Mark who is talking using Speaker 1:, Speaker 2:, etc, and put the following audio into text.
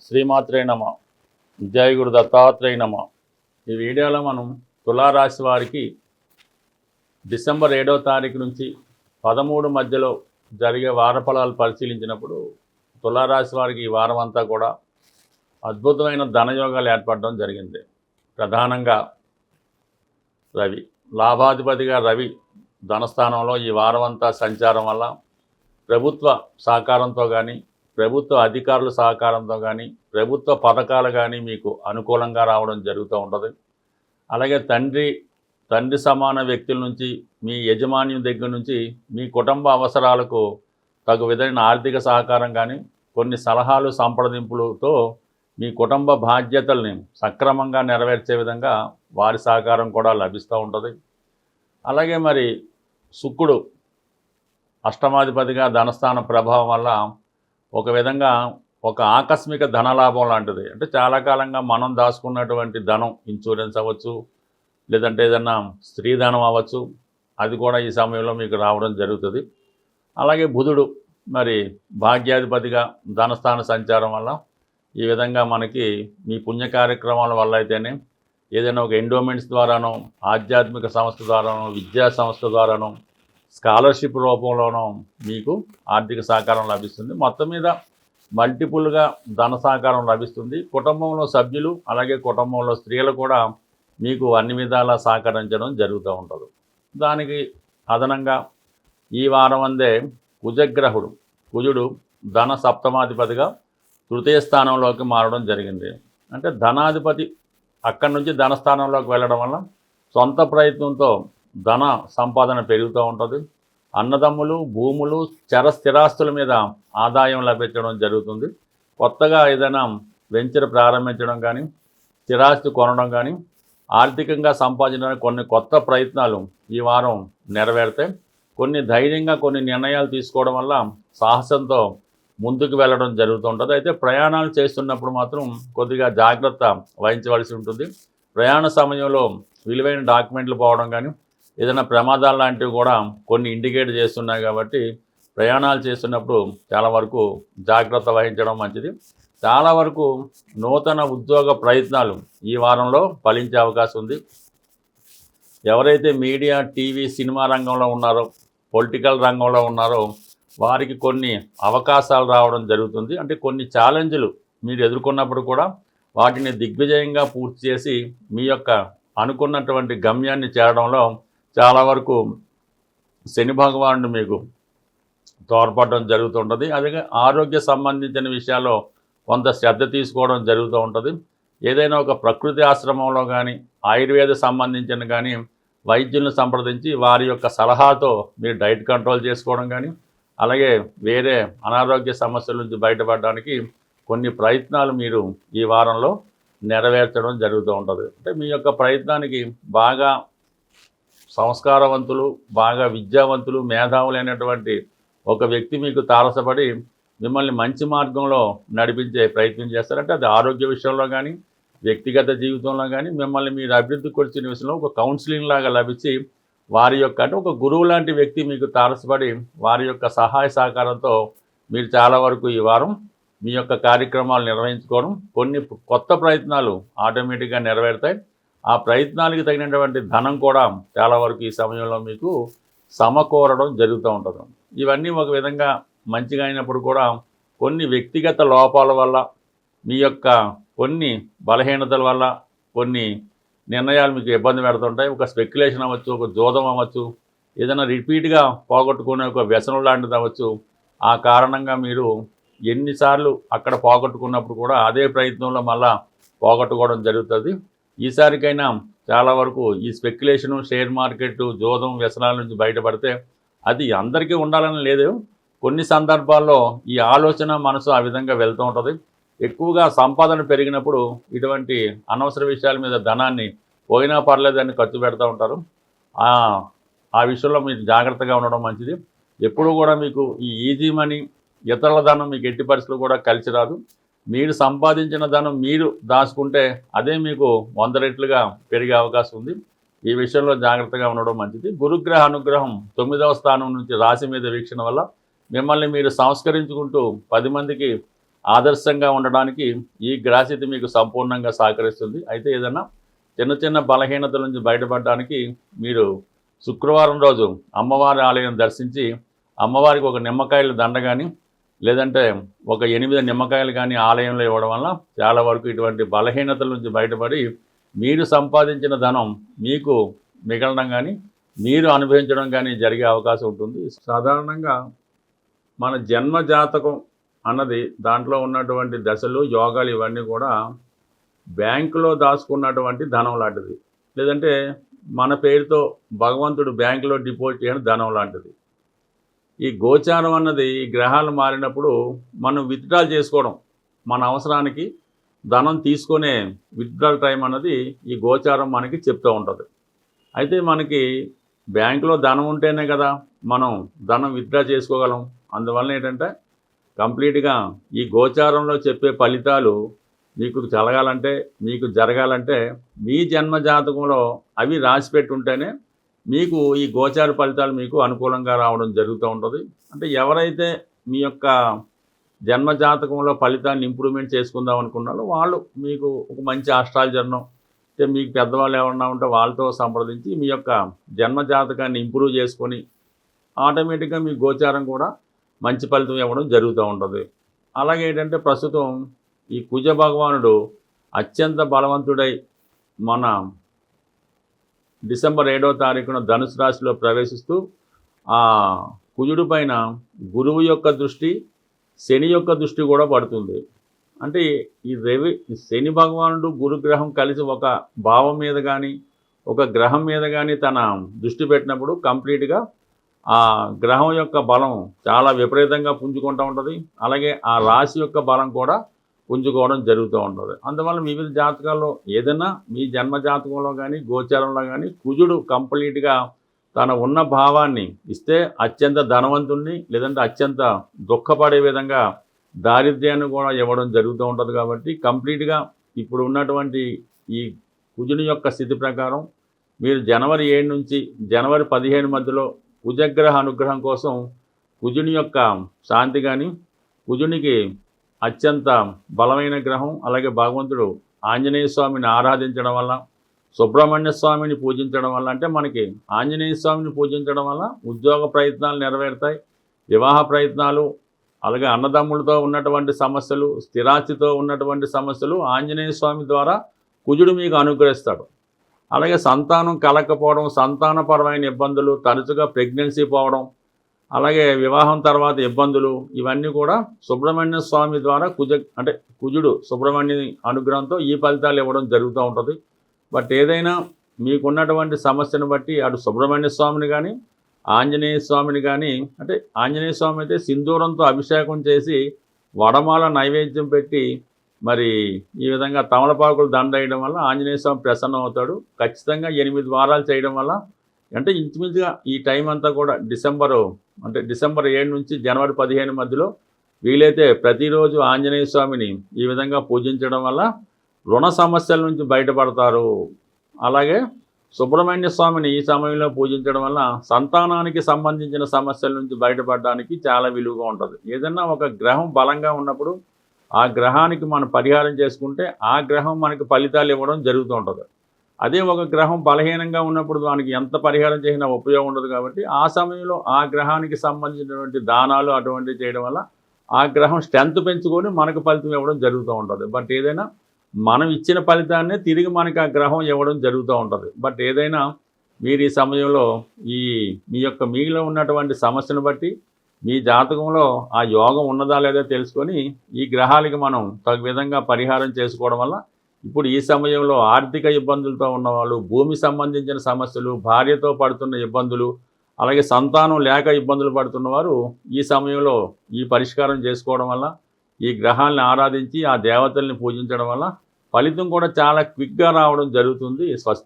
Speaker 1: శ్రీమాత్రే నమ. జై గురు దత్తాత్రేయ నమ. ఈ వీడియోలో మనం తులారాశి వారికి డిసెంబర్ 7వ తారీఖు నుంచి 13 మధ్యలో జరిగే వార ఫలాలు పరిశీలించినప్పుడు తులారాశి వారికి ఈ వారం అంతా కూడా అద్భుతమైన ధనయోగాలు ఏర్పడడం జరిగింది. ప్రధానంగా రవి లాభాధిపతిగా రవి ధనస్థానంలో ఈ వారం అంతా సంచారం వల్ల ప్రభుత్వ సహకారంతో కానీ, ప్రభుత్వ అధికారుల సహకారంతో కానీ, ప్రభుత్వ పథకాలు కానీ మీకు అనుకూలంగా రావడం జరుగుతూ ఉంటుంది. అలాగే తండ్రి సమాన వ్యక్తుల నుంచి, మీ యజమాన్యం దగ్గర నుంచి మీ కుటుంబ అవసరాలకు తగు విధమైన ఆర్థిక సహకారం కానీ, కొన్ని సలహాలు సంప్రదింపులతో మీ కుటుంబ బాధ్యతల్ని సక్రమంగా నెరవేర్చే విధంగా వారి సహకారం కూడా లభిస్తూ ఉంటుంది. అలాగే మరి శుక్రుడు అష్టమాధిపతిగా ధనస్థాన ప్రభావం వల్ల ఒక విధంగా ఒక ఆకస్మిక ధనలాభం లాంటిది. అంటే చాలా కాలంగా మనం దాచుకున్నటువంటి ధనం, ఇన్సూరెన్స్ అవ్వచ్చు, లేదంటే ఏదన్నా స్త్రీ ధనం అవ్వచ్చు, అది కూడా ఈ సమయంలో మీకు రావడం జరుగుతుంది. అలాగే బుధుడు మరి భాగ్యాధిపతిగా ధనస్థాన సంచారం వల్ల ఈ విధంగా మనకి మీ పుణ్య కార్యక్రమాల వల్ల అయితేనే, ఏదైనా ఒక ఎండోమెంట్స్ ద్వారానో, ఆధ్యాత్మిక సంస్థ ద్వారానో, విద్యా సంస్థ ద్వారానో, స్కాలర్షిప్ రూపంలోనో మీకు ఆర్థిక సహకారం లభిస్తుంది. మొత్తం మీద మల్టిపుల్గా ధన సహకారం లభిస్తుంది. కుటుంబంలో సభ్యులు అలాగే కుటుంబంలో స్త్రీలు కూడా మీకు అన్ని విధాలా సహకరించడం జరుగుతూ ఉంటుంది. దానికి అదనంగా ఈ వారం అందే కుజుడు ధన సప్తమాధిపతిగా తృతీయ స్థానంలోకి మారడం జరిగింది. అంటే ధనాధిపతి అక్కడి నుంచి ధనస్థానంలోకి వెళ్ళడం వల్ల సొంత ప్రయత్నంతో ధన సంపాదన పెరుగుతూ ఉంటుంది. అన్నదమ్ములు, భూములు, స్థిరాస్తుల మీద ఆదాయం లభించడం జరుగుతుంది. కొత్తగా ఏదైనా వెంచర్ ప్రారంభించడం కానీ, స్థిరాస్తి కొనడం కానీ, ఆర్థికంగా సంపాదించడానికి కొన్ని కొత్త ప్రయత్నాలు ఈ వారం నెరవేరితే, కొన్ని ధైర్యంగా కొన్ని నిర్ణయాలు తీసుకోవడం వల్ల సాహసంతో ముందుకు వెళ్ళడం జరుగుతూ ఉంటుంది. అయితే ప్రయాణాలు చేస్తున్నప్పుడు మాత్రం కొద్దిగా జాగ్రత్త వహించవలసి ఉంటుంది. ప్రయాణ సమయంలో విలువైన డాక్యుమెంట్లు పోవడం కానీ, ఏదైనా ప్రమాదాలు లాంటివి కూడా కొన్ని ఇండికేట్ చేస్తున్నాయి. కాబట్టి ప్రయాణాలు చేస్తున్నప్పుడు చాలా వరకు జాగ్రత్త వహించడం మంచిది. చాలా వరకు నూతన ఉద్యోగ ప్రయత్నాలు ఈ వారంలో ఫలించే అవకాశం ఉంది. ఎవరైతే మీడియా, టీవీ, సినిమా రంగంలో ఉన్నారో, పొలిటికల్ రంగంలో ఉన్నారో వారికి కొన్ని అవకాశాలు రావడం జరుగుతుంది. అంటే కొన్ని ఛాలెంజ్లు మీరు ఎదుర్కొన్నప్పుడు కూడా వాటిని దిగ్విజయంగా పూర్తి చేసి మీ యొక్క అనుకున్నటువంటి గమ్యాన్ని చేరడంలో చాలా వరకు శని భగవానుడు మీకు తోడ్పడడం జరుగుతుంటుంది. అలాగే ఆరోగ్య సంబంధించిన విషయాల్లో కొంత శ్రద్ధ తీసుకోవడం జరుగుతూ ఉంటుంది. ఏదైనా ఒక ప్రకృతి ఆశ్రమంలో కానీ, ఆయుర్వేద సంబంధించిన కానీ వైద్యులను సంప్రదించి వారి యొక్క సలహాతో మీరు డైట్ కంట్రోల్ చేసుకోవడం కానీ, అలాగే వేరే అనారోగ్య సమస్యల నుంచి బయటపడడానికి కొన్ని ప్రయత్నాలు మీరు ఈ వారంలో నెరవేర్చడం జరుగుతూ ఉంటుంది. అంటే మీ యొక్క ప్రయత్నానికి బాగా సంస్కారవంతులు, బాగా విద్యావంతులు, మేధావులైనటువంటి ఒక వ్యక్తి మీకు తారసపడి మిమ్మల్ని మంచి మార్గంలో నడిపించే ప్రయత్నం చేస్తారంటే, అది ఆరోగ్య విషయంలో కానీ, వ్యక్తిగత జీవితంలో కానీ మిమ్మల్ని మీరు అభివృద్ధికి వచ్చిన విషయంలో ఒక కౌన్సిలింగ్ లాగా లభించి వారి యొక్క అంటే ఒక గురువు లాంటి వ్యక్తి మీకు తారసపడి వారి యొక్క సహాయ సహకారంతో మీరు చాలా వరకు ఈ వారం మీ యొక్క కార్యక్రమాలు నిర్వహించుకోవడం, కొన్ని కొత్త ప్రయత్నాలు ఆటోమేటిక్గా నెరవేరుతాయి. ఆ ప్రయత్నాలకు తగినటువంటి ధనం కూడా చాలా వరకు ఈ సమయంలో మీకు సమకూరడం జరుగుతూ ఉంటుంది. ఇవన్నీ ఒక విధంగా మంచిగా అయినప్పుడు కూడా కొన్ని వ్యక్తిగత లోపాల వల్ల, మీ యొక్క కొన్ని బలహీనతల వల్ల కొన్ని నిర్ణయాలు మీకు ఇబ్బంది పెడుతుంటాయి. ఒక స్పెక్యులేషన్ అవ్వచ్చు, ఒక జోదం అవ్వచ్చు, ఏదైనా రిపీట్గా పోగొట్టుకునే ఒక వ్యసనం లాంటిది అవ్వచ్చు. ఆ కారణంగా మీరు ఎన్నిసార్లు అక్కడ పోగొట్టుకున్నప్పుడు కూడా అదే ప్రయత్నంలో మళ్ళా పోగొట్టుకోవడం జరుగుతుంది. ఈసారికైనా చాలా వరకు ఈ స్పెక్యులేషను, షేర్ మార్కెట్, జోదం, వ్యసనాల నుంచి బయటపడితే అది అందరికీ ఉండాలని లేదు. కొన్ని సందర్భాల్లో ఈ ఆలోచన, మనసు ఆ విధంగా వెళ్తూ ఉంటుంది. ఎక్కువగా సంపాదన పెరిగినప్పుడు ఇటువంటి అనవసర విషయాల మీద ధనాన్ని పోయినా పర్లేదని ఖర్చు పెడతా ఉంటారు. ఆ విషయంలో మీరు జాగ్రత్తగా ఉండడం మంచిది. ఎప్పుడూ కూడా మీకు ఈ ఈజీ మనీ, ఇతరుల ధనం మీకు ఎట్టి పరిస్థితులు కూడా కలిసి రాదు. మీరు సంపాదించిన ధనం మీరు దాచుకుంటే అదే మీకు 100 రెట్లుగా పెరిగే అవకాశం ఉంది. ఈ విషయంలో జాగ్రత్తగా ఉండడం మంచిది. గురుగ్రహ అనుగ్రహం 9వ స్థానం నుంచి రాశి మీద వీక్షణ వల్ల మిమ్మల్ని మీరు సంస్కరించుకుంటూ 10 మందికి ఆదర్శంగా ఉండడానికి ఈ గ్రహస్థితి మీకు సంపూర్ణంగా సహకరిస్తుంది. అయితే ఏదైనా చిన్న చిన్న బలహీనతల నుంచి బయటపడడానికి మీరు శుక్రవారం రోజు అమ్మవారి ఆలయం దర్శించి అమ్మవారికి ఒక నిమ్మకాయల దండ కానీ లేదంటే ఒక 8 నిమ్మకాయలు కానీ ఆలయంలో ఇవ్వడం వల్ల చాలా వరకు ఇటువంటి బలహీనతల నుంచి బయటపడి మీరు సంపాదించిన ధనం మీకు మిగలడం కానీ మీరు అనుభవించడం కానీ జరిగే అవకాశం ఉంటుంది. సాధారణంగా మన జన్మ జాతకం అన్నది దాంట్లో ఉన్నటువంటి దశలు యోగాలు ఇవన్నీ కూడా బ్యాంకులో దాచుకున్నటువంటి ధనం లాంటిది, లేదంటే మన పేరుతో భగవంతుడు బ్యాంకులో డిపాజిట్ చేయడం ధనం లాంటిది. ఈ గోచారం అన్నది ఈ గ్రహాలు మారినప్పుడు మనం విత్డ్రాల్ చేసుకోవడం, మన అవసరానికి ధనం తీసుకునే విత్డ్రాల్ టైం అన్నది ఈ గోచారం మనకి చెప్తూ ఉంటుంది. అయితే మనకి బ్యాంకులో ధనం ఉంటేనే కదా మనం ధనం విత్డ్రా చేసుకోగలం. అందువల్ల ఏంటంటే కంప్లీట్గా ఈ గోచారంలో చెప్పే ఫలితాలు మీకు కలగాలంటే మీకు జరగాలంటే మీ జన్మ జాతకంలో అవి రాసి పెట్టుంటేనే మీకు ఈ గోచార ఫలితాలు మీకు అనుకూలంగా రావడం జరుగుతూ ఉంటుంది. అంటే ఎవరైతే మీ యొక్క జన్మ జాతకంలో ఫలితాన్ని ఇంప్రూవ్మెంట్ చేసుకుందాం అనుకున్నారో వాళ్ళు మీకు ఒక మంచి ఆస్ట్రాలజర్ను, అంటే మీకు పెద్దవాళ్ళు ఎవరన్నా ఉంటే వాళ్ళతో సంప్రదించి మీ యొక్క జన్మ జాతకాన్ని ఇంప్రూవ్ చేసుకొని ఆటోమేటిక్గా మీ గోచారం కూడా మంచి ఫలితం ఇవ్వడం జరుగుతూ ఉంటుంది. అలాగే ఏంటంటే ప్రస్తుతం ఈ కుజ భగవానుడు అత్యంత బలవంతుడై మన డిసెంబర్ 7వ తారీఖున ధనుసు రాశిలో ప్రవేశిస్తూ ఆ కుజుడి పైన గురువు యొక్క దృష్టి, శని యొక్క దృష్టి కూడా పడుతుంది. అంటే ఈ శని భగవానుడు గురుగ్రహం కలిసి ఒక భావం మీద కానీ ఒక గ్రహం మీద కానీ తన దృష్టి పెట్టినప్పుడు కంప్లీట్గా ఆ గ్రహం యొక్క బలం చాలా విపరీతంగా పుంజుకుంటూ ఉంటుంది. అలాగే ఆ రాశి యొక్క బలం కూడా పుంజుకోవడం జరుగుతూ ఉంటుంది. అందువల్ల వివిధ జాతకాల్లో ఏదైనా మీ జన్మ జాతకంలో కానీ గోచారంలో కానీ కుజుడు కంప్లీట్గా తన ఉన్న భావాన్ని ఇస్తే అత్యంత ధనవంతుణ్ణి, లేదంటే అత్యంత దుఃఖపడే విధంగా దారిద్ర్యాన్ని కూడా ఇవ్వడం జరుగుతూ ఉంటుంది. కాబట్టి కంప్లీట్గా ఇప్పుడు ఉన్నటువంటి ఈ కుజుని యొక్క స్థితి ప్రకారం మీరు జనవరి 7 నుంచి జనవరి 15 మధ్యలో కుజగ్రహ అనుగ్రహం కోసం కుజుని యొక్క శాంతి కానీ, కుజునికి అత్యంత బలమైన గ్రహం అలాగే భగవంతుడు ఆంజనేయ స్వామిని ఆరాధించడం వల్ల, సుబ్రహ్మణ్య స్వామిని పూజించడం వల్ల, అంటే మనకి ఆంజనేయ స్వామిని పూజించడం వల్ల ఉద్యోగ ప్రయత్నాలు నెరవేరుతాయి, వివాహ ప్రయత్నాలు, అలాగే అన్నదమ్ములతో ఉన్నటువంటి సమస్యలు, స్థిరాస్తితో ఉన్నటువంటి సమస్యలు ఆంజనేయ స్వామి ద్వారా కుజుడు మీకు అనుగ్రహిస్తాడు. అలాగే సంతానం కలగకపోవడం, సంతానపరమైన ఇబ్బందులు, తరచుగా ప్రెగ్నెన్సీ పోవడం, అలాగే వివాహం తర్వాత ఇబ్బందులు, ఇవన్నీ కూడా సుబ్రహ్మణ్య స్వామి ద్వారా కుజుడు సుబ్రహ్మణ్య అనుగ్రహంతో ఈ ఫలితాలు ఇవ్వడం జరుగుతూ ఉంటుంది. బట్ ఏదైనా మీకున్నటువంటి సమస్యను బట్టి అటు సుబ్రహ్మణ్య స్వామిని కానీ ఆంజనేయ స్వామిని కానీ, అంటే ఆంజనేయ స్వామి అయితే సింధూరంతో అభిషేకం చేసి వడమాల నైవేద్యం పెట్టి మరి ఈ విధంగా తమలపాకులు దండ వేయడం వల్ల ఆంజనేయ స్వామి ప్రసన్నం అవుతాడు. ఖచ్చితంగా 8 వారాలు చేయడం వల్ల, అంటే ఇంచుమించుగా ఈ టైం అంతా కూడా డిసెంబర్ 7 నుంచి జనవరి 15 మధ్యలో వీలైతే ప్రతిరోజు ఆంజనేయ స్వామిని ఈ విధంగా పూజించడం వల్ల రుణ సమస్యల నుంచి బయటపడతారు. అలాగే సుబ్రహ్మణ్య స్వామిని ఈ సమయంలో పూజించడం వల్ల సంతానానికి సంబంధించిన సమస్యల నుంచి బయటపడడానికి చాలా విలువగా ఉంటుంది. ఏదన్నా ఒక గ్రహం బలంగా ఉన్నప్పుడు ఆ గ్రహానికి మనం పరిహారం చేసుకుంటే ఆ గ్రహం మనకి ఫలితాలు ఇవ్వడం జరుగుతూ ఉంటుంది. అదే ఒక గ్రహం బలహీనంగా ఉన్నప్పుడు దానికి ఎంత పరిహారం చేసినా ఉపయోగం ఉండదు. కాబట్టి ఆ సమయంలో ఆ గ్రహానికి సంబంధించినటువంటి దానాలు అటువంటివి చేయడం వల్ల ఆ గ్రహం స్ట్రెంత్ పెంచుకొని మనకు ఫలితం ఇవ్వడం జరుగుతూ ఉంటుంది. బట్ ఏదైనా మనం ఇచ్చిన ఫలితాన్నే తిరిగి మనకి ఆ గ్రహం ఇవ్వడం జరుగుతూ ఉంటుంది. బట్ ఏదైనా మీరు ఈ సమయంలో మీ యొక్క మీలో ఉన్నటువంటి సమస్యను బట్టి మీ జాతకంలో ఆ యోగం ఉన్నదా లేదా తెలుసుకొని ఈ గ్రహాలకి మనం తగు విధంగా పరిహారం చేసుకోవడం వల్ల ఇప్పుడు ఈ సమయంలో ఆర్థిక ఇబ్బందులతో ఉన్నవాళ్ళు, భూమి సంబంధించిన సమస్యలు, భార్యతో పడుతున్న ఇబ్బందులు, అలాగే సంతానం లేక ఇబ్బందులు పడుతున్నవారు ఈ సమయంలో ఈ పరిష్కారం చేసుకోవడం వల్ల, ఈ గ్రహాలను ఆరాధించి ఆ దేవతల్ని పూజించడం వల్ల ఫలితం కూడా చాలా క్విక్గా రావడం జరుగుతుంది. స్వస్తి.